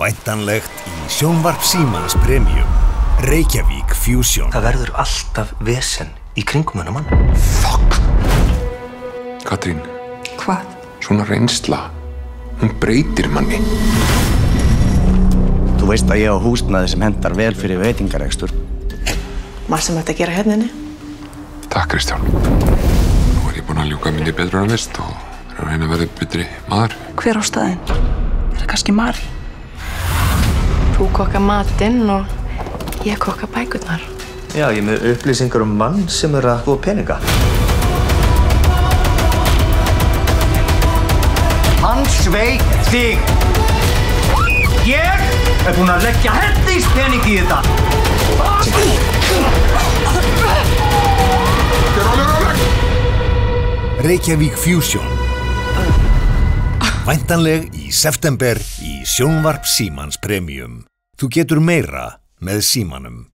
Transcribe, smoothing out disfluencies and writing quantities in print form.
Væntanlegt í sjónvarp Símans Premium. Reykjavík Fusion. Það verður alltaf vesen í kringum hennar mann. Fuck! Katrín. Hvað? Svona reynsla. Hún breytir manni. Þú veist að ég á húsnæði sem hendar vel fyrir veitingarekstur. Margt sem ætti að gera hérna inni. Takk, Kristján. Nú ég búinn að ljúka minni betur en vist og að reyna að verða betri maður. Hver á staðinn? Það kannski Mari? Þú kokka matinn og ég kokka bækurnar. Já, ég er með upplýsingar mann sem að búa peninga. Hann sveik þig! Ég er búinn að leggja hellingspening í þetta! Reykjavík Fusion. Væntanleg í september í sjónvarp Símans Premium. Þú getur meira með Símanum.